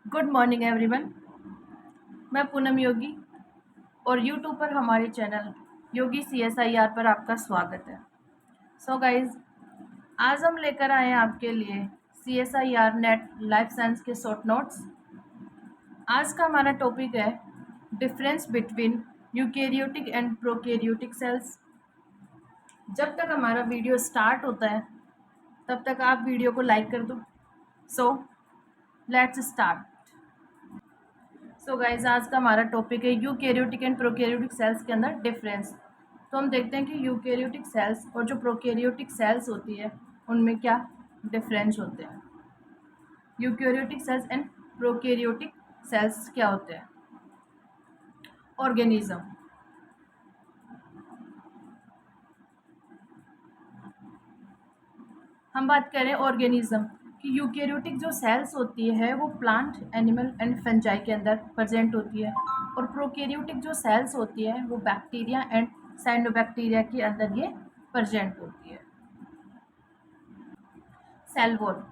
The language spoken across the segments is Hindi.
Good morning everyone. मैं पूनम योगी और यूट्यूब पर हमारे चैनल योगी CSIR पर आपका स्वागत है। सो गाइज, आज हम लेकर आए हैं आपके लिए CSIR नेट लाइफ साइंस के शॉर्ट नोट्स। आज का हमारा टॉपिक है difference between eukaryotic and prokaryotic cells. जब तक हमारा वीडियो स्टार्ट होता है तब तक आप वीडियो को लाइक कर दो। So let's start. So guys, आज का हमारा टॉपिक है यूकेरियोटिक एंड प्रोकैरियोटिक सेल्स के अंदर डिफरेंस। तो हम देखते हैं कि यूकेरियोटिक सेल्स और जो प्रोकैरियोटिक सेल्स होती है उनमें क्या डिफरेंस होते हैं। Eukaryotic sales and prokaryotic cells क्या होते हैं। ऑर्गेनिज्म, हम बात करें ऑर्गेनिज्म कि यूकेरियोटिक जो सेल्स होती है वो प्लांट, एनिमल एंड फंजाई के अंदर प्रेजेंट होती है, और प्रोकैरियोटिक जो सेल्स होती है वो बैक्टीरिया एंड साइनोबैक्टीरिया के अंदर ये प्रेजेंट होती है। सेल वॉल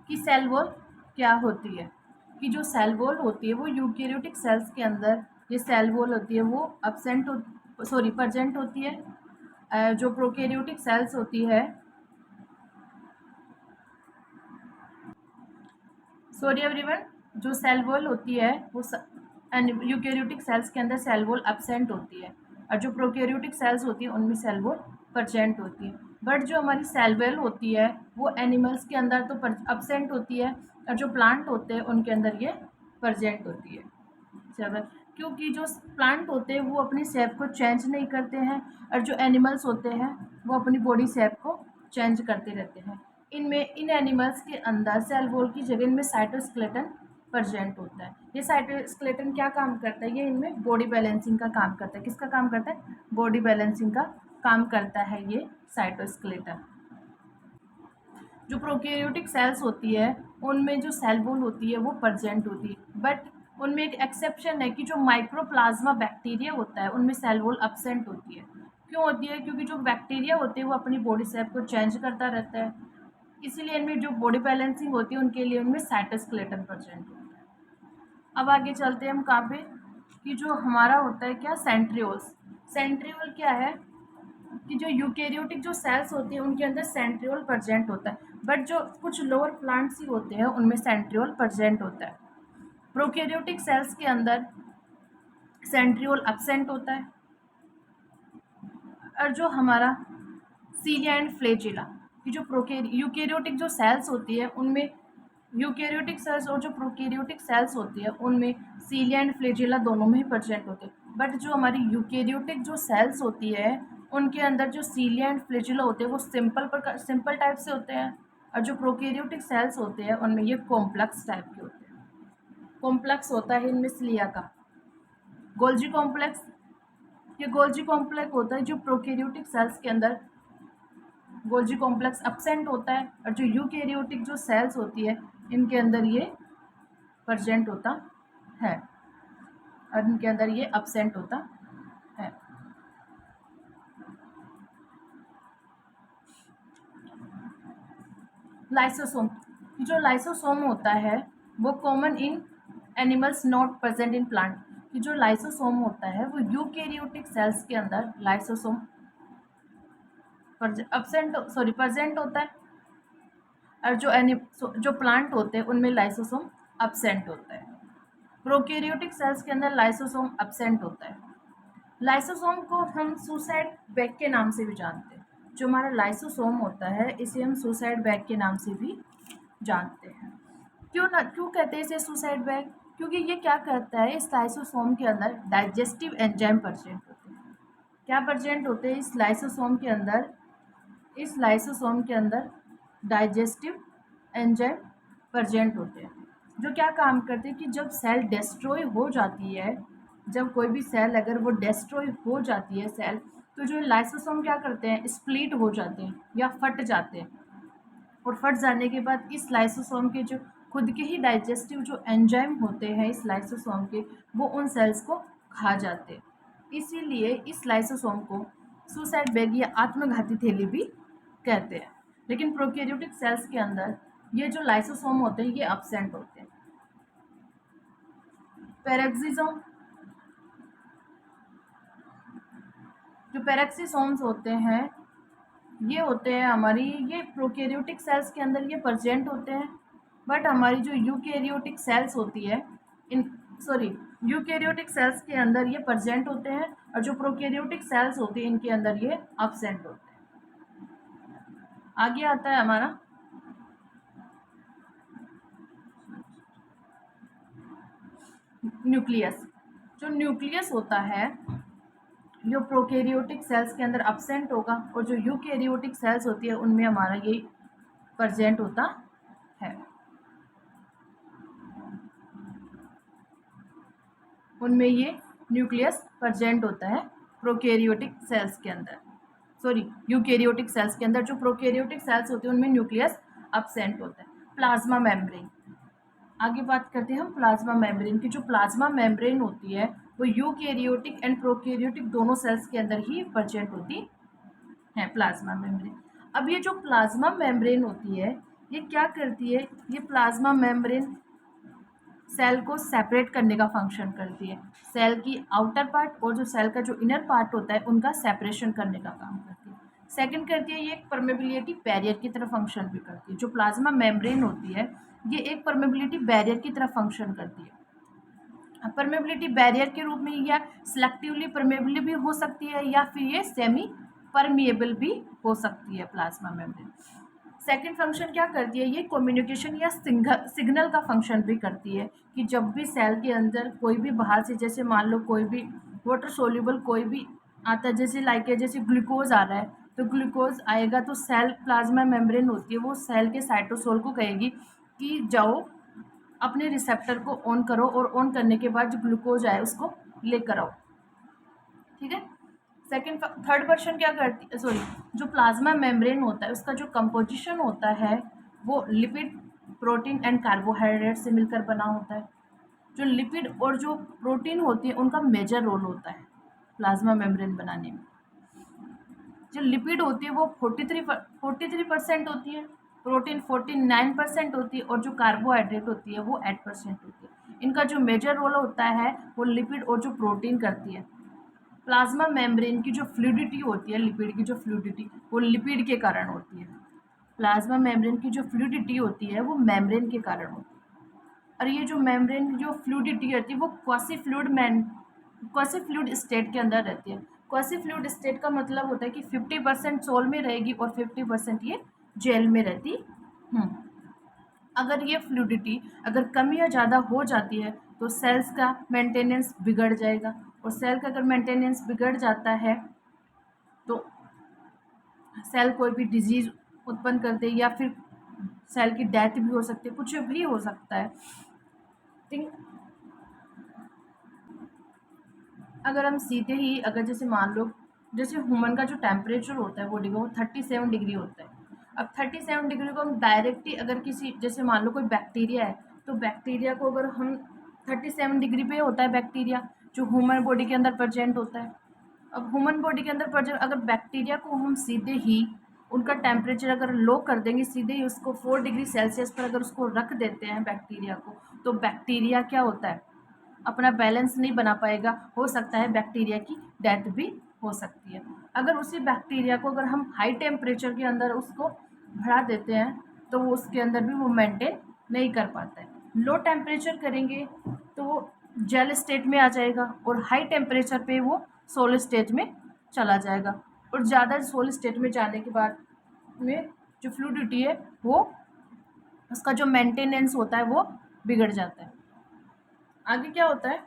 कि सेल वॉल क्या होती है, कि जो सेल वॉल होती है वो यूकेरियोटिक सेल्स के अंदर ये सेल वॉल होती है वो प्रेजेंट होती है। जो प्रोकैरियोटिक सेल्स होती है, सॉरी एवरीवन, जो सेल वॉल होती है वो यूकेरियोटिक सेल्स के अंदर सेल वॉल एब्सेंट होती है, और जो प्रोकैरियोटिक सेल्स होती है उनमें सेल वॉल प्रेजेंट होती है। बट जो हमारी सेल वॉल होती है वो एनिमल्स के अंदर तो एब्सेंट होती है, और जो प्लांट होते हैं उनके अंदर ये प्रेजेंट होती है। चलो, क्योंकि जो प्लांट होते हैं वो अपनी शेप को चेंज नहीं करते हैं, और जो एनिमल्स होते हैं वो अपनी बॉडी शेप को चेंज करते रहते हैं। इन एनिमल्स के अंदर सेल वॉल की जगह इनमें साइटोस्केलेटन प्रेजेंट होता है। ये साइटोस्केलेटन क्या काम करता है, ये इनमें बॉडी बैलेंसिंग का काम करता है। किसका काम करता है? बॉडी बैलेंसिंग का काम करता है ये साइटोस्केलेटन। जो प्रोकैरियोटिक सेल्स होती है उनमें जो सेल वॉल होती है वो प्रेजेंट होती है, बट उनमें एक एक्सेप्शन है कि जो माइक्रोप्लाज्मा बैक्टीरिया होता है उनमें सेल वॉल एब्सेंट होती है। क्यों होती है? क्योंकि जो बैक्टीरिया होते हैं वो अपनी बॉडी शेप को चेंज करता रहता है, इसीलिए इनमें जो बॉडी बैलेंसिंग होती है उनके लिए उनमें साइटोस्केलेटन प्रेजेंट होता है। अब आगे चलते हैं हम कहाँ पे, कि जो हमारा होता है क्या, सेंट्रियोल्स। सेंट्रियोल क्या है, कि जो यूकेरियोटिक जो सेल्स होती हैं उनके अंदर सेंट्रियोल प्रेजेंट होता है, बट जो कुछ लोअर प्लांट्स ही होते हैं उनमें सेंट्रियोल प्रेजेंट होता है। प्रोकैरियोटिक सेल्स के अंदर सेंट्रियोल एब्सेंट होता है। और जो हमारा सीलिया एंड फ्लैजिला, कि जो यूकेरियोटिक जो सेल्स होती है उनमें, यूकेरियोटिक सेल्स और जो प्रोकैरियोटिक सेल्स होती है उनमें सीलिया एंड फ्लैजिला दोनों में ही प्रेजेंट होते हैं, बट जो हमारी यूकेरियोटिक जो सेल्स होती है उनके अंदर जो सीलिया एंड फ्लैजिला होते हैं वो सिंपल टाइप से होते हैं, और जो प्रोकैरियोटिक सेल्स होते हैं उनमें ये कॉम्प्लेक्स टाइप के होते हैं। कॉम्प्लेक्स होता है इनमें सीलिया का गोल्जी कॉम्प्लेक्स। ये गोल्जी कॉम्प्लेक्स होता है जो प्रोकैरियोटिक सेल्स के अंदर गोल्जी कॉम्प्लेक्स एब्सेंट होता है, और जो यूकेरियोटिक जो सेल्स होती है इनके अंदर ये प्रेजेंट होता है, और इनके अंदर ये एब्सेंट होता है। लाइसोसोम, जो लाइसोसोम होता है वो common in animals not present in plant. कि जो लाइसोसोम होता है वो यूकेरियोटिक सेल्स के अंदर लाइसोसोम प्रेजेंट होता है, और जो प्लांट होते हैं उनमें लाइसोसोम एब्सेंट होता है। प्रोकैरियोटिक सेल्स के अंदर लाइसोसोम एब्सेंट होता है। लाइसोसोम को हम सुसाइड बैग के नाम से भी जानते हैं। जो हमारा लाइसोसोम होता है इसे हम सुसाइड बैग के नाम से भी जानते हैं। क्यों कहते हैं इसे सुसाइड बैग? क्योंकि ये क्या करता है, इस लाइसोसोम के अंदर डाइजेस्टिव एंजाइम प्रेजेंट होते हैं। क्या प्रेजेंट होते हैं इस लाइसोसोम के अंदर? इस लाइसोसोम के अंदर डाइजेस्टिव एंजाइम प्रेजेंट होते हैं, जो क्या काम करते हैं कि जब सेल डिस्ट्रॉय हो जाती है, जब कोई भी सेल अगर वो डिस्ट्रॉय हो जाती है सेल, तो जो लाइसोसोम क्या करते हैं, स्प्लिट हो जाते हैं या फट जाते हैं, और फट जाने के बाद इस लाइसोसोम के जो खुद के ही डाइजेस्टिव जो एंजाइम होते हैं इस लाइसोसोम के, वो उन सेल्स को खा जाते हैं। इसीलिए इस लाइसोसोम को सुसाइड बैग या आत्मघाती थैली भी कहते हैं। लेकिन प्रोकैरियोटिक सेल्स के अंदर ये जो लाइसोसोम होते हैं ये एब्सेंट होते हैं। पैरेक्सिसोम, जो पैरेक्सिसोम्स होते हैं ये होते हैं हमारी, ये प्रोकैरियोटिक सेल्स के अंदर ये प्रेजेंट होते हैं, बट हमारी जो यूकैरियोटिक सेल्स होती है इन सॉरी यूकैरियोटिक सेल्स के अंदर ये प्रेजेंट होते हैं, और जो प्रोकैरियोटिक सेल्स होती है इनके अंदर ये एब्सेंट होते हैं। आगे आता है हमारा न्यूक्लियस। जो न्यूक्लियस होता है जो प्रोकैरियोटिक सेल्स के अंदर एब्सेंट होगा, और जो यूकैरियोटिक सेल्स होती है उनमें हमारा ये प्रेजेंट होता है, उनमें ये न्यूक्लियस प्रेजेंट होता है प्रोकैरियोटिक सेल्स के अंदर, यूकैरियोटिक सेल्स के अंदर जो प्रोकैरियोटिक सेल्स होते हैं उनमें न्यूक्लियस एब्सेंट होता है। प्लाज्मा मेम्ब्रेन, आगे बात करते हैं हम प्लाज्मा मेम्ब्रेन की। जो प्लाज्मा मेम्ब्रेन होती है वो यूकैरियोटिक एंड प्रोकैरियोटिक दोनों सेल्स के अंदर ही प्रेजेंट होती है प्लाज्मा मेम्ब्रेन। अब ये जो प्लाज्मा मेम्ब्रेन होती है ये क्या करती है, ये प्लाज्मा मेम्ब्रेन सेल को सेपरेट करने का फंक्शन करती है। सेल की आउटर पार्ट और जो सेल का जो इनर पार्ट होता है उनका सेपरेशन करने का काम करती है। सेकंड करती है ये एक परमेबिलिटी बैरियर की तरह फंक्शन भी करती है। जो प्लाज्मा मेम्ब्रेन होती है ये एक परमेबिलिटी बैरियर की तरह फंक्शन करती है। परमेबिलिटी बैरियर के रूप में या सिलेक्टिवली परमेबल भी हो सकती है या फिर ये सेमी परमिएबल भी हो सकती है प्लाज्मा मेम्ब्रेन। सेकंड फंक्शन क्या करती है, ये कम्युनिकेशन या सिग्नल का फंक्शन भी करती है कि जब भी सेल के अंदर कोई भी बाहर से, जैसे मान लो कोई भी वाटर सोल्यूबल कोई भी आता है, जैसे लाइक है जैसे ग्लूकोज आ रहा है, तो ग्लूकोज आएगा तो सेल प्लाज्मा मेम्ब्रेन होती है वो सेल के साइटोसोल को कहेगी कि जाओ अपने रिसेप्टर को ऑन करो, और ऑन करने के बाद जो ग्लूकोज आए उसको लेकर आओ। ठीक है। थर्ड पर्सन क्या करती है, जो प्लाज्मा मेम्ब्रेन होता है उसका जो कंपोजिशन होता है वो लिपिड, प्रोटीन एंड कार्बोहाइड्रेट से मिलकर बना होता है। जो लिपिड और जो प्रोटीन होती है उनका मेजर रोल होता है प्लाज्मा मेम्ब्रेन बनाने में। जो लिपिड होती है वो 43% होती है, प्रोटीन 49% होती है, और जो कार्बोहाइड्रेट होती है वो 8% होती है। इनका जो मेजर रोल होता है वो लिपिड और जो प्रोटीन करती है। प्लाज्मा मेम्ब्रेन की जो फ्लूइडिटी होती है, लिपिड की जो फ्लूइडिटी वो लिपिड के कारण होती है। प्लाज्मा मेम्ब्रेन की जो फ्लूइडिटी होती है वो मेम्ब्रेन के कारण होती है। और ये जो मेम्ब्रेन की जो फ्लूइडिटी होती है वो क्वासी फ्लूइड स्टेट के अंदर रहती है। क्वासी फ्लूइड स्टेट का मतलब होता है कि 50% सोल में रहेगी और 50% ये जेल में रहती। अगर ये फ्लूइडिटी अगर कम या ज़्यादा हो जाती है तो सेल्स का मेंटेनेंस बिगड़ जाएगा, और सेल का अगर मेंटेनेंस बिगड़ जाता है तो सेल कोई भी डिजीज उत्पन्न कर दे, या फिर सेल की डेथ भी हो सकती है, कुछ भी हो सकता है। ठीक। अगर हम सीधे ही अगर जैसे मान लो जैसे ह्यूमन का जो टेम्परेचर होता है बॉडी का वो 37 डिग्री होता है। अब 37 डिग्री को हम डायरेक्टली अगर किसी, जैसे मान लो कोई बैक्टीरिया है, तो बैक्टीरिया को अगर हम 37 डिग्री पे होता है बैक्टीरिया जो ह्यूमन बॉडी के अंदर प्रेजेंट होता है। अब ह्यूमन बॉडी के अंदर प्रेजेंट अगर बैक्टीरिया को हम सीधे ही उनका टेम्परेचर अगर लो कर देंगे, सीधे ही उसको 4 डिग्री सेल्सियस पर अगर उसको रख देते हैं बैक्टीरिया को, तो बैक्टीरिया क्या होता है अपना बैलेंस नहीं बना पाएगा, हो सकता है बैक्टीरिया की डेथ भी हो सकती है। अगर उसी बैक्टीरिया को अगर हम हाई टेम्परेचर के अंदर उसको बढ़ा देते हैं तो वो उसके अंदर भी वो मेंटेन नहीं कर पाता है। लो टेम्परेचर करेंगे तो वो जेल स्टेट में आ जाएगा, और हाई टेम्परेचर पे वो सोलिड स्टेट में चला जाएगा, और ज़्यादा सोलिड स्टेट में जाने के बाद में जो फ्लूइडिटी है वो उसका जो मेंटेनेंस होता है वो बिगड़ जाता है। आगे क्या होता है,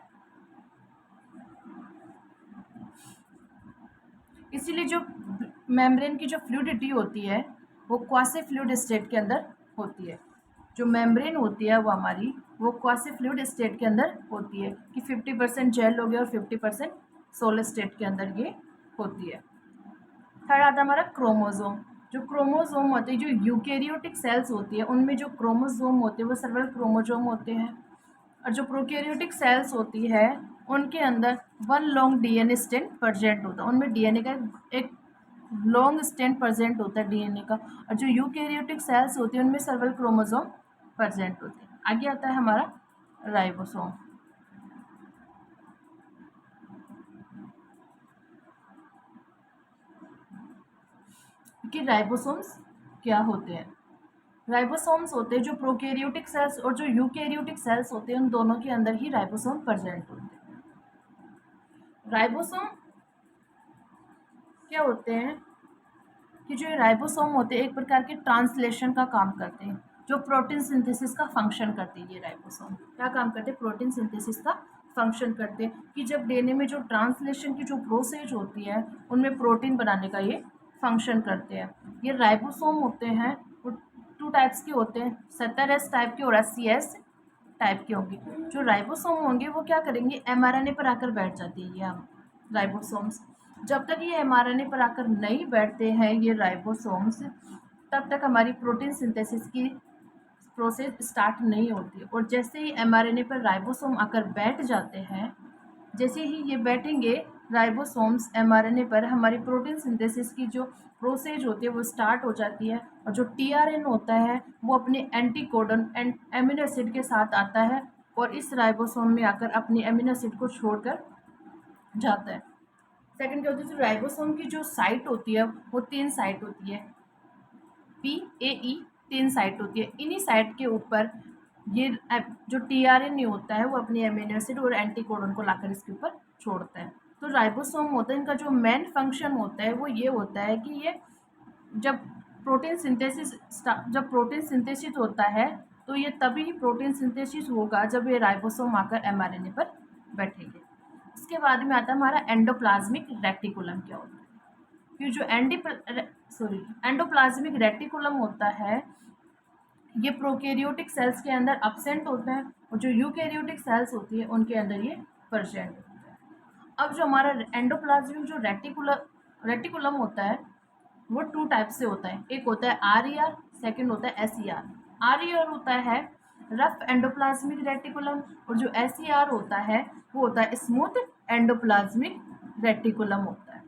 इसीलिए जो मेम्ब्रेन की जो फ्लूइडिटी होती है वो क्वासी फ्लूइड स्टेट के अंदर होती है। जो मेम्ब्रेन होती है वो हमारी वो क्वासी फ्लूइड स्टेट के अंदर होती है कि 50% जेल हो गया और 50% सोलिड स्टेट के अंदर ये होती है। थर्ड आता है हमारा क्रोमोजोम। जो क्रोमोजोम होते हैं, जो यूकैरियोटिक सेल्स होती है उनमें जो क्रोमोजोम होते हैं वो सर्वल क्रोमोजोम होते हैं, और जो प्रोकैरियोटिक सेल्स होती है उनके अंदर one long DNA strand present होता है, उनमें डीएनए का एक लॉन्ग स्ट्रैंड प्रेजेंट होता है डीएनए का। और जो यूकैरियोटिक सेल्स होती है उनमें सर्वल क्रोमोसोम प्रेजेंट होते हैं। आगे आता है हमारा राइबोसोम। कि राइबोसोम्स क्या होते हैं। राइबोसोम्स होते हैं जो प्रोकैरियोटिक सेल्स और जो यूकैरियोटिक सेल्स होते हैं उन दोनों के अंदर ही राइबोसोम प्रेजेंट होते हैं। राइबोसोम क्या होते हैं कि जो राइबोसोम होते हैं एक प्रकार के ट्रांसलेशन का काम करते हैं, जो प्रोटीन सिंथेसिस का फंक्शन करते हैं। ये राइबोसोम क्या काम करते हैं? प्रोटीन सिंथेसिस का फंक्शन करते हैं कि जब डीएनए में जो ट्रांसलेशन की जो प्रोसेस होती है उनमें प्रोटीन बनाने का ये फंक्शन करते हैं। ये राइबोसोम होते हैं वो टू टाइप्स के होते हैं, 70S टाइप के और 80S टाइप के होंगे। जो राइबोसोम होंगे वो क्या करेंगे, एमआरएनए पर आकर बैठ जाती है ये राइबोसोम्स। जब तक ये एमआरएनए पर आकर नहीं बैठते हैं ये राइबोसोम्स, तब तक हमारी प्रोटीन सिंथेसिस की प्रोसेस स्टार्ट नहीं होती। और जैसे ही एमआरएनए पर राइबोसोम आकर बैठ जाते हैं, जैसे ही ये बैठेंगे राइबोसोम्स एमआरएनए पर, हमारी प्रोटीन सिंथेसिस की जो प्रोसेस होती है वो स्टार्ट हो जाती है। और जो टीआरएन होता है वो अपने एंटीकोडन एमिनो एसिड के साथ आता है और इस राइबोसोम में आकर अपनी एमिनो एसिड को छोड़कर जाता है। सेकंड क्या होती है, जो राइबोसोम की जो साइट होती है वो 3 साइट होती है, PAE 3 साइट होती है। इन्हीं साइट के ऊपर ये जो टीआरएन होता है वो अपनी एमिनो एसिड और एंटीकोडन को लाकर इसके ऊपर छोड़ता है। तो राइबोसोम होता है, इनका जो मेन फंक्शन होता है वो ये होता है कि ये जब प्रोटीन सिंथेसिस होता है तो ये तभी प्रोटीन सिंथेसिस होगा जब ये राइबोसोम आकर एमआरएनए पर बैठेंगे। इसके बाद में आता है हमारा एंडोप्लाज्मिक रेटिकुलम। क्या होता है कि जो एंडोप्लाज्मिक रेटिकुलम होता है ये प्रोकैरियोटिक सेल्स के अंदर अब्सेंट होता है और जो यूकैरियोटिक सेल्स होती है उनके अंदर ये प्रेजेंट होता है। अब जो हमारा एंडोप्लाज्मिक जो रेटिकुलम होता है वो 2 टाइप से होता है, एक होता है RER, सेकंड होता है SER। RER होता है रफ एंडोप्लाज्मिक रेटिकुलम और जो SER होता है वो होता है स्मूथ एंडोप्लाज्मिक रेटिकुलम होता है।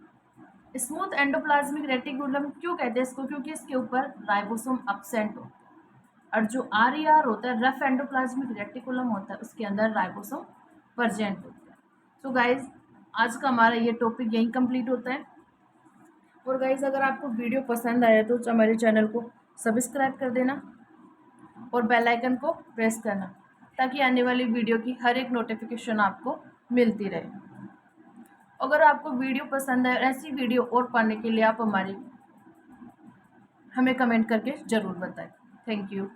स्मूथ एंडोप्लाज्मिक रेटिकुलम क्यों कहते हैं इसको, क्योंकि इसके ऊपर राइबोसोम अब्सेंट होता है। और जो RER होता है रफ एंडोप्लाज्मिक रेटिकुलम होता है उसके अंदर राइबोसोम प्रेजेंट होता है। सो गाइज आज का हमारा ये टॉपिक यहीं कंप्लीट होता है। और गाइज अगर आपको वीडियो पसंद आया तो हमारे चैनल को सब्सक्राइब कर देना और बेल आइकन को प्रेस करना ताकि आने वाली वीडियो की हर एक नोटिफिकेशन आपको मिलती रहे। अगर आपको वीडियो पसंद है और ऐसी वीडियो और पाने के लिए आप हमें कमेंट करके ज़रूर बताएं। Thank you.